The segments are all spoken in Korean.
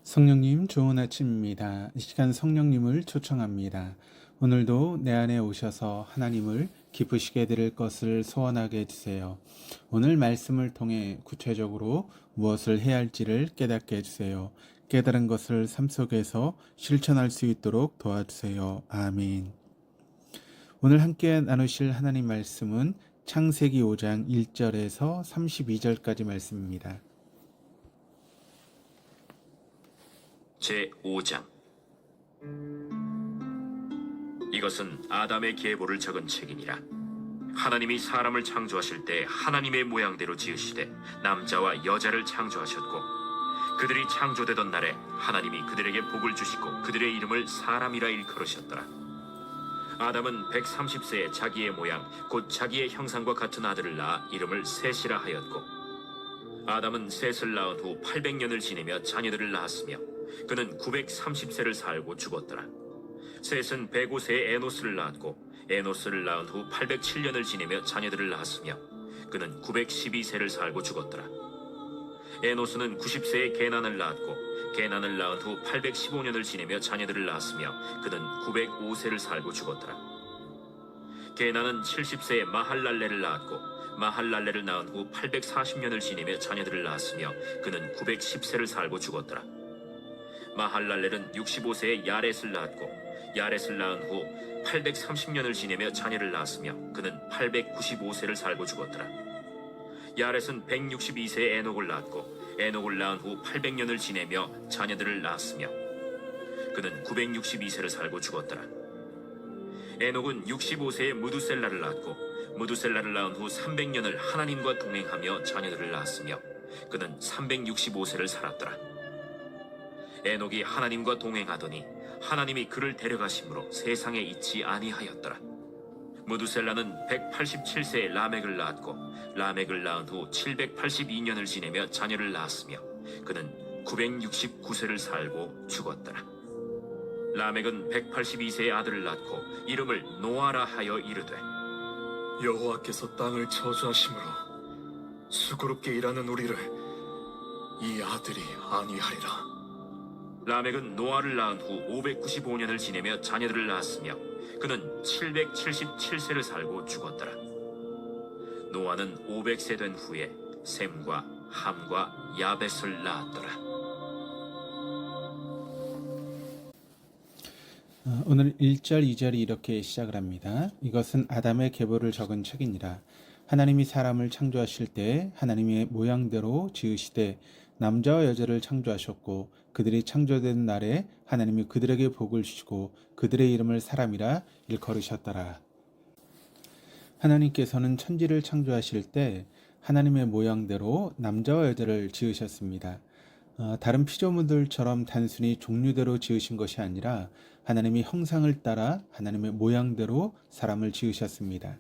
성령님 좋은 아침입니다. 이 시간 성령님을 초청합니다. 오늘도 내 안에 오셔서 하나님을 기쁘시게 드릴 것을 소원하게 해주세요. 오늘 말씀을 통해 구체적으로 무엇을 해야 할지를 깨닫게 해주세요. 깨달은 것을 삶 속에서 실천할 수 있도록 도와주세요. 아멘. 오늘 함께 나누실 하나님 말씀은 창세기 5장 1절에서 32절까지 말씀입니다. 제5장 이것은 아담의 계보를 적은 책이니라. 하나님이 사람을 창조하실 때 하나님의 모양대로 지으시되 남자와 여자를 창조하셨고, 그들이 창조되던 날에 하나님이 그들에게 복을 주시고 그들의 이름을 사람이라 일컬으셨더라. 아담은 130세에 자기의 모양 곧 자기의 형상과 같은 아들을 낳아 이름을 셋이라 하였고, 아담은 셋을 낳은 후 800년을 지내며 자녀들을 낳았으며 그는 930세를 살고 죽었더라. 셋은 105세에 에노스를 낳았고, 에노스를 낳은 후 807년을 지내며 자녀들을 낳았으며 그는 912세를 살고 죽었더라. 에노스는 90세에 게난을 낳았고, 게난을 낳은 후 815년을 지내며 자녀들을 낳았으며 그는 905세를 살고 죽었더라. 게난은 70세에 마할랄레를 낳았고, 마할랄레를 낳은 후 840년을 지내며 자녀들을 낳았으며 그는 910세를 살고 죽었더라. 마할랄렐은 65세에 야렛을 낳았고, 야렛을 낳은 후 830년을 지내며 자녀를 낳았으며 그는 895세를 살고 죽었더라. 야렛은 162세에 에녹을 낳았고, 에녹을 낳은 후 800년을 지내며 자녀들을 낳았으며 그는 962세를 살고 죽었더라. 에녹은 65세에 무두셀라를 낳았고, 무두셀라를 낳은 후 300년을 하나님과 동행하며 자녀들을 낳았으며 그는 365세를 살았더라. 에녹이 하나님과 동행하더니 하나님이 그를 데려가심으로 세상에 있지 아니하였더라. 무두셀라는 187세에 라멕을 낳았고, 라멕을 낳은 후 782년을 지내며 자녀를 낳았으며 그는 969세를 살고 죽었더라. 라멕은 182세의 아들을 낳고 이름을 노아라 하여 이르되, 여호와께서 땅을 저주하심으로 수고롭게 일하는 우리를 이 아들이 아니하리라. 라멕은 노아를 낳은 후 595년을 지내며 자녀들을 낳았으며 그는 777세를 살고 죽었더라. 노아는 500세 된 후에 셈과 함과 야벳을 낳았더라. 오늘 1절, 2절이 이렇게 시작을 합니다. 이것은 아담의 계보를 적은 책이니라. 하나님이 사람을 창조하실 때 하나님의 모양대로 지으시되 남자와 여자를 창조하셨고, 그들이 창조된 날에 하나님이 그들에게 복을 주시고 그들의 이름을 사람이라 일컬으셨더라. 하나님께서는 천지를 창조하실 때 하나님의 모양대로 남자와 여자를 지으셨습니다. 다른 피조물들처럼 단순히 종류대로 지으신 것이 아니라 하나님의 형상을 따라 하나님의 모양대로 사람을 지으셨습니다.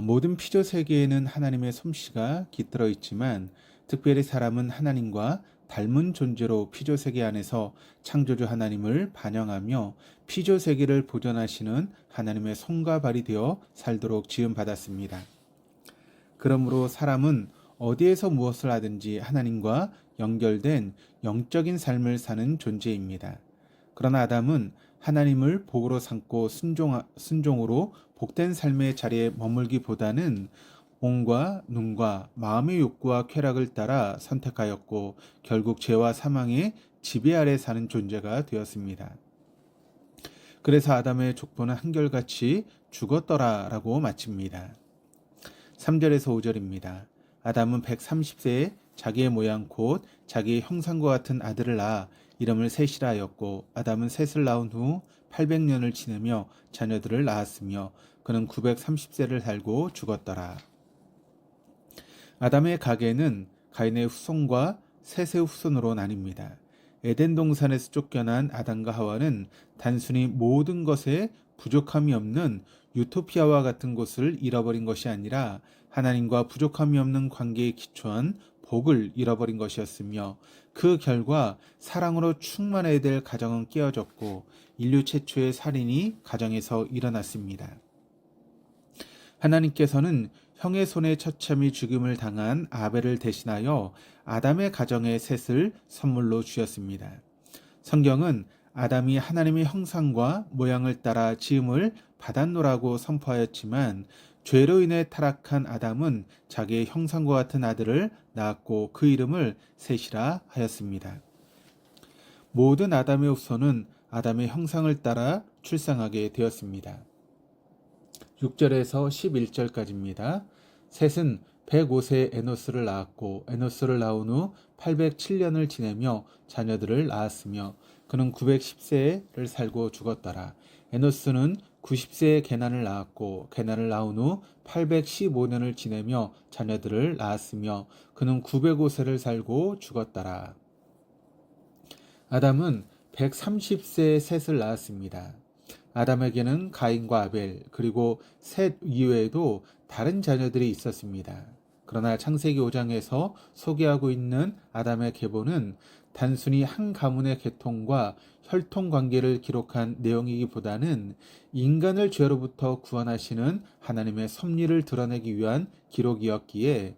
모든 피조 세계에는 하나님의 솜씨가 깃들어 있지만 특별히 사람은 하나님과 닮은 존재로 피조 세계 안에서 창조주 하나님을 반영하며 피조 세계를 보존하시는 하나님의 손과 발이 되어 살도록 지음받았습니다. 그러므로 사람은 어디에서 무엇을 하든지 하나님과 연결된 영적인 삶을 사는 존재입니다. 그러나 아담은 하나님을 복으로 삼고 순종으로 복된 삶의 자리에 머물기보다는 몸과 눈과 마음의 욕구와 쾌락을 따라 선택하였고 결국 죄와 사망의 지배 아래 사는 존재가 되었습니다. 그래서 아담의 족보는 한결같이 죽었더라라고 마칩니다. 3절에서 5절입니다. 아담은 130세에 자기의 모양 곧 자기의 형상과 같은 아들을 낳아 이름을 셋이라 하였고, 아담은 셋을 낳은 후 800년을 지내며 자녀들을 낳았으며 그는 930세를 살고 죽었더라. 아담의 가계는 가인의 후손과 셋의 후손으로 나뉩니다. 에덴 동산에서 쫓겨난 아담과 하와는 단순히 모든 것에 부족함이 없는 유토피아와 같은 곳을 잃어버린 것이 아니라 하나님과 부족함이 없는 관계에 기초한 복을 잃어버린 것이었으며, 그 결과 사랑으로 충만해야 될 가정은 깨어졌고 인류 최초의 살인이 가정에서 일어났습니다. 하나님께서는 형의 손에 처참히 죽임을 당한 아벨을 대신하여 아담의 가정의 셋을 선물로 주셨습니다. 성경은 아담이 하나님의 형상과 모양을 따라 지음을 받았노라고 선포하였지만 죄로 인해 타락한 아담은 자기의 형상과 같은 아들을 낳았고 그 이름을 셋이라 하였습니다. 모든 아담의 후손은 아담의 형상을 따라 출생하게 되었습니다. 6절에서 11절까지입니다. 셋은 105세에 에노스를 낳았고 에노스를 낳은 후 807년을 지내며 자녀들을 낳았으며 그는 910세를 살고 죽었더라. 에노스는 90세에 게난을 낳았고 게난을 낳은 후 815년을 지내며 자녀들을 낳았으며 그는 905세를 살고 죽었더라. 아담은 130세에 셋을 낳았습니다. 아담에게는 가인과 아벨 그리고 셋 이외에도 다른 자녀들이 있었습니다. 그러나 창세기 5장에서 소개하고 있는 아담의 계보는 단순히 한 가문의 계통과 혈통 관계를 기록한 내용이기보다는 인간을 죄로부터 구원하시는 하나님의 섭리를 드러내기 위한 기록이었기에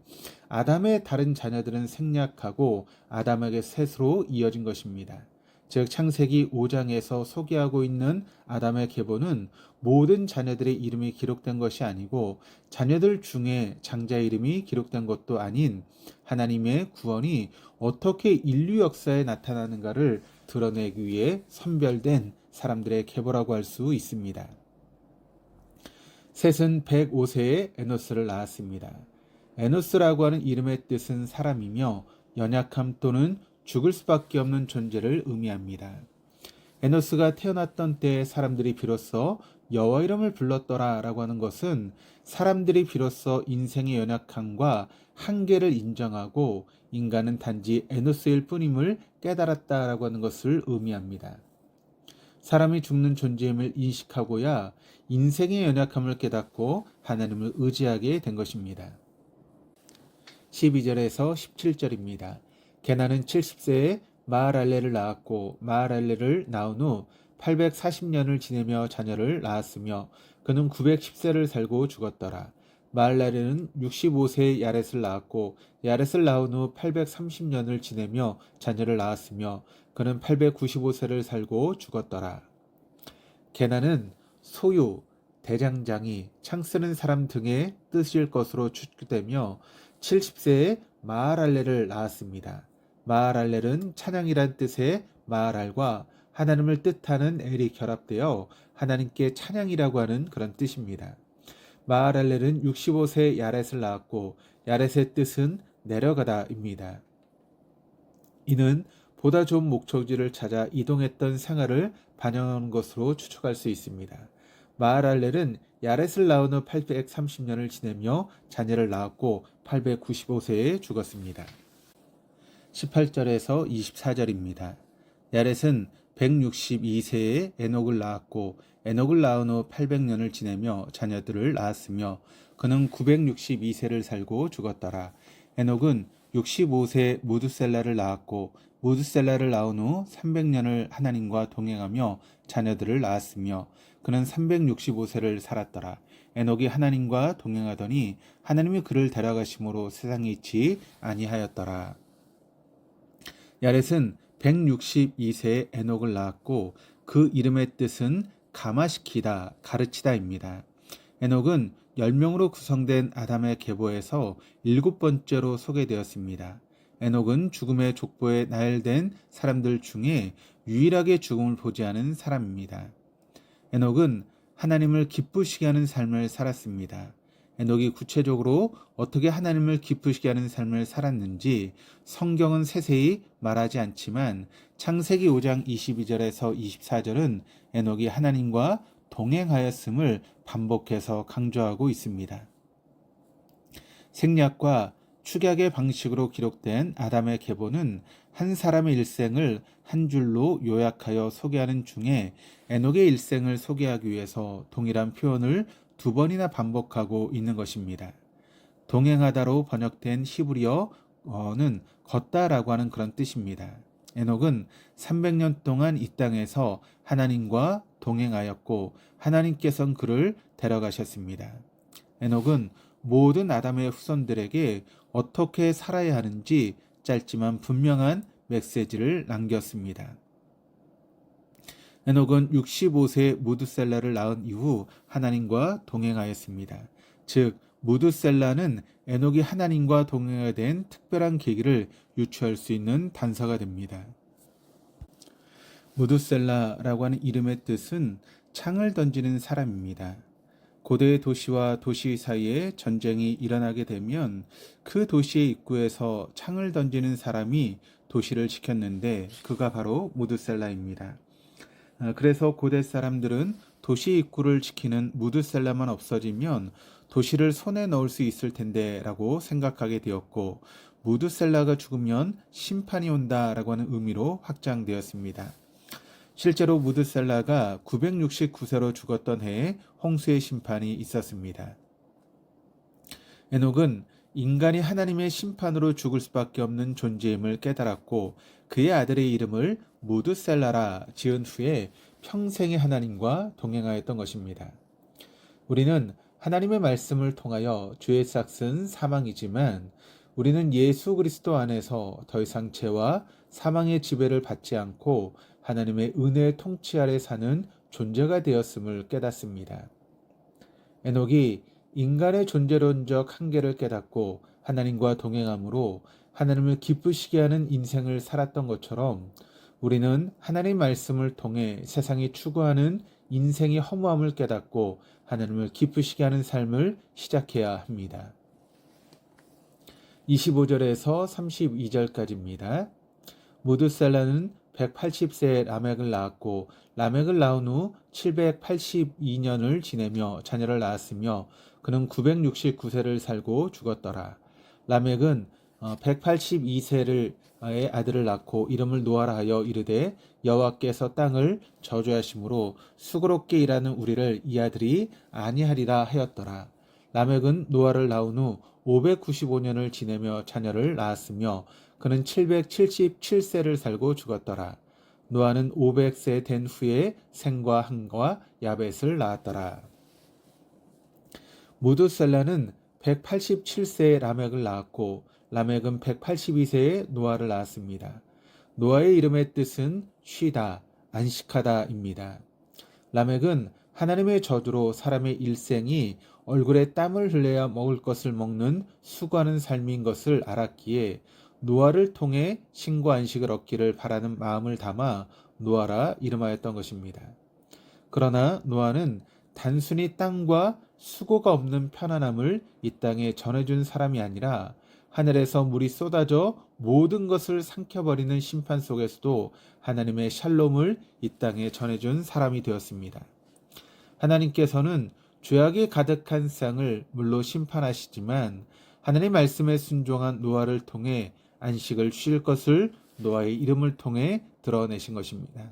아담의 다른 자녀들은 생략하고 아담에게 셋으로 이어진 것입니다. 즉 창세기 5장에서 소개하고 있는 아담의 계보는 모든 자녀들의 이름이 기록된 것이 아니고 자녀들 중에 장자 이름이 기록된 것도 아닌 하나님의 구원이 어떻게 인류 역사에 나타나는가를 드러내기 위해 선별된 사람들의 계보라고 할 수 있습니다. 셋은 105세에 에노스를 낳았습니다. 에노스라고 하는 이름의 뜻은 사람이며 연약함 또는 죽을 수밖에 없는 존재를 의미합니다. 에노스가 태어났던 때에 사람들이 비로소 여호와 이름을 불렀더라 라고 하는 것은 사람들이 비로소 인생의 연약함과 한계를 인정하고 인간은 단지 에노스일 뿐임을 깨달았다라고 하는 것을 의미합니다. 사람이 죽는 존재임을 인식하고야 인생의 연약함을 깨닫고 하나님을 의지하게 된 것입니다. 12절에서 17절입니다. 게나는 70세에 마할알레를 낳았고 마할알레를 낳은 후 840년을 지내며 자녀를 낳았으며 그는 910세를 살고 죽었더라. 마할알레는 65세에 야렛을 낳았고 야렛을 낳은 후 830년을 지내며 자녀를 낳았으며 그는 895세를 살고 죽었더라. 게나는 소유, 대장장이, 창쓰는 사람 등의 뜻일 것으로 추측되며 70세에 마할알레를 낳았습니다. 마할알렐은 찬양이란 뜻의 마할알과 하나님을 뜻하는 엘이 결합되어 하나님께 찬양이라고 하는 그런 뜻입니다. 마할알렐은 65세에 야렛을 낳았고 야렛의 뜻은 내려가다입니다. 이는 보다 좋은 목적지를 찾아 이동했던 생활을 반영하는 것으로 추측할 수 있습니다. 마할알렐은 야렛을 낳은 후 830년을 지내며 자녀를 낳았고 895세에 죽었습니다. 18절에서 24절입니다. 야렛은 162세에 에녹을 낳았고 에녹을 낳은 후 800년을 지내며 자녀들을 낳았으며 그는 962세를 살고 죽었더라. 에녹은 65세에 무드셀라를 낳았고 무드셀라를 낳은 후 300년을 하나님과 동행하며 자녀들을 낳았으며 그는 365세를 살았더라. 에녹이 하나님과 동행하더니 하나님이 그를 데려가심으로 세상에 있지 아니하였더라. 야렛은 162세에 에녹을 낳았고 그 이름의 뜻은 감화시키다, 가르치다입니다. 에녹은 10명으로 구성된 아담의 계보에서 7번째로 소개되었습니다. 에녹은 죽음의 족보에 나열된 사람들 중에 유일하게 죽음을 보지 않은 사람입니다. 에녹은 하나님을 기쁘시게 하는 삶을 살았습니다. 에녹이 구체적으로 어떻게 하나님을 기쁘시게 하는 삶을 살았는지 성경은 세세히 말하지 않지만 창세기 5장 22절에서 24절은 에녹이 하나님과 동행하였음을 반복해서 강조하고 있습니다. 생략과 축약의 방식으로 기록된 아담의 계보는 한 사람의 일생을 한 줄로 요약하여 소개하는 중에 에녹의 일생을 소개하기 위해서 동일한 표현을 2번이나 반복하고 있는 것입니다. 동행하다로 번역된 히브리어는 걷다라고 하는 그런 뜻입니다. 에녹은 300년 동안 이 땅에서 하나님과 동행하였고 하나님께서는 그를 데려가셨습니다. 에녹은 모든 아담의 후손들에게 어떻게 살아야 하는지 짧지만 분명한 메시지를 남겼습니다. 에녹은 65세에 무드셀라를 낳은 이후 하나님과 동행하였습니다. 즉 무드셀라는 에녹이 하나님과 동행하게 된 특별한 계기를 유추할 수 있는 단서가 됩니다. 무드셀라라고 하는 이름의 뜻은 창을 던지는 사람입니다. 고대 도시와 도시 사이에 전쟁이 일어나게 되면 그 도시의 입구에서 창을 던지는 사람이 도시를 지켰는데 그가 바로 무드셀라입니다. 그래서 고대 사람들은 도시 입구를 지키는 무드셀라만 없어지면 도시를 손에 넣을 수 있을 텐데 라고 생각하게 되었고, 무드셀라가 죽으면 심판이 온다라고 하는 의미로 확장되었습니다. 실제로 무드셀라가 969세로 죽었던 해에 홍수의 심판이 있었습니다. 에녹은 인간이 하나님의 심판으로 죽을 수밖에 없는 존재임을 깨달았고 그의 아들의 이름을 무드셀라라 지은 후에 평생의 하나님과 동행하였던 것입니다. 우리는 하나님의 말씀을 통하여 죄의 삭은 사망이지만 우리는 예수 그리스도 안에서 더 이상 죄와 사망의 지배를 받지 않고 하나님의 은혜의 통치 아래 사는 존재가 되었음을 깨닫습니다. 에녹이 인간의 존재론적 한계를 깨닫고 하나님과 동행함으로 하나님을 기쁘시게 하는 인생을 살았던 것처럼 우리는 하나님의 말씀을 통해 세상이 추구하는 인생의 허무함을 깨닫고 하나님을 기쁘시게 하는 삶을 시작해야 합니다. 25절에서 32절까지입니다. 무드셀라는 180세에 라멕을 낳았고 라멕을 낳은 후 782년을 지내며 자녀를 낳았으며 그는 969세를 살고 죽었더라. 라멕은 182세를 아들을 낳고 이름을 노아라 하여 이르되 여호와께서 땅을 저주하심으로 수고롭게 일하는 우리를 이 아들이 아니하리라 하였더라. 라멕은 노아를 낳은 후 595년을 지내며 자녀를 낳았으며 그는 777세를 살고 죽었더라. 노아는 500세 된 후에 셈과 함과 야벳을 낳았더라. 무드셀라는 187세에 라멕을 낳았고 라멕은 182세에 노아를 낳았습니다. 노아의 이름의 뜻은 쉬다, 안식하다입니다. 라멕은 하나님의 저주로 사람의 일생이 얼굴에 땀을 흘려야 먹을 것을 먹는 수고하는 삶인 것을 알았기에 노아를 통해 쉼과 안식을 얻기를 바라는 마음을 담아 노아라 이름하였던 것입니다. 그러나 노아는 단순히 땅과 수고가 없는 편안함을 이 땅에 전해준 사람이 아니라 하늘에서 물이 쏟아져 모든 것을 삼켜버리는 심판 속에서도 하나님의 샬롬을 이 땅에 전해준 사람이 되었습니다. 하나님께서는 죄악이 가득한 세상을 물로 심판하시지만 하나님의 말씀에 순종한 노아를 통해 안식을 쉴 것을 노아의 이름을 통해 드러내신 것입니다.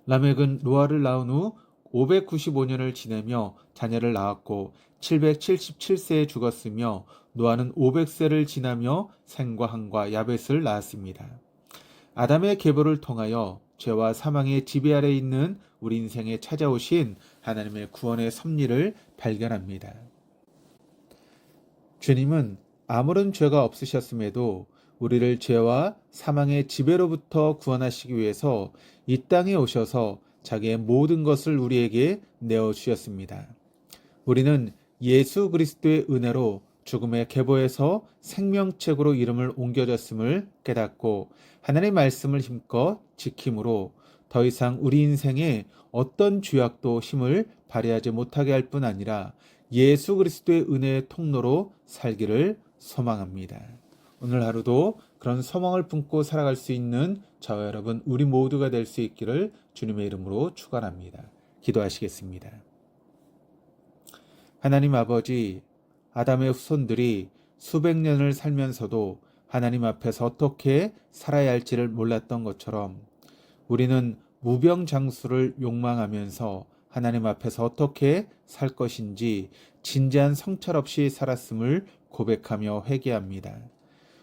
라멕은 노아를 낳은 후 595년을 지내며 자녀를 낳았고 777세에 죽었으며 노아는 500세를 지나며 셈과 함과 야벳을 낳았습니다. 아담의 계보를 통하여 죄와 사망의 지배 아래 있는 우리 인생에 찾아오신 하나님의 구원의 섭리를 발견합니다. 주님은 아무런 죄가 없으셨음에도 우리를 죄와 사망의 지배로부터 구원하시기 위해서 이 땅에 오셔서 자기의 모든 것을 우리에게 내어주셨습니다. 우리는 예수 그리스도의 은혜로 죽음의 계보에서 생명책으로 이름을 옮겨졌음을 깨닫고 하나님의 말씀을 힘껏 지킴으로 더 이상 우리 인생에 어떤 죄악도 힘을 발휘하지 못하게 할 뿐 아니라 예수 그리스도의 은혜의 통로로 살기를 소망합니다. 오늘 하루도 그런 소망을 품고 살아갈 수 있는 저와 여러분 우리 모두가 될 수 있기를 주님의 이름으로 축원합니다. 기도하시겠습니다. 하나님 아버지, 아담의 후손들이 수백 년을 살면서도 하나님 앞에서 어떻게 살아야 할지를 몰랐던 것처럼 우리는 무병장수를 욕망하면서 하나님 앞에서 어떻게 살 것인지 진지한 성찰 없이 살았음을 고백하며 회개합니다.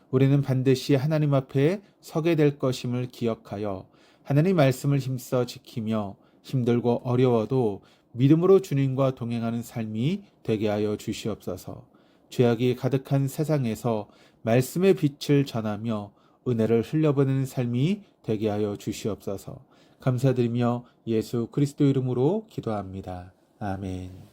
우리는 반드시 하나님 앞에 서게 될 것임을 기억하여 하나님 말씀을 힘써 지키며 힘들고 어려워도 믿음으로 주님과 동행하는 삶이 되게 하여 주시옵소서. 죄악이 가득한 세상에서 말씀의 빛을 전하며 은혜를 흘려보내는 삶이 되게 하여 주시옵소서. 감사드리며 예수 그리스도 이름으로 기도합니다. 아멘.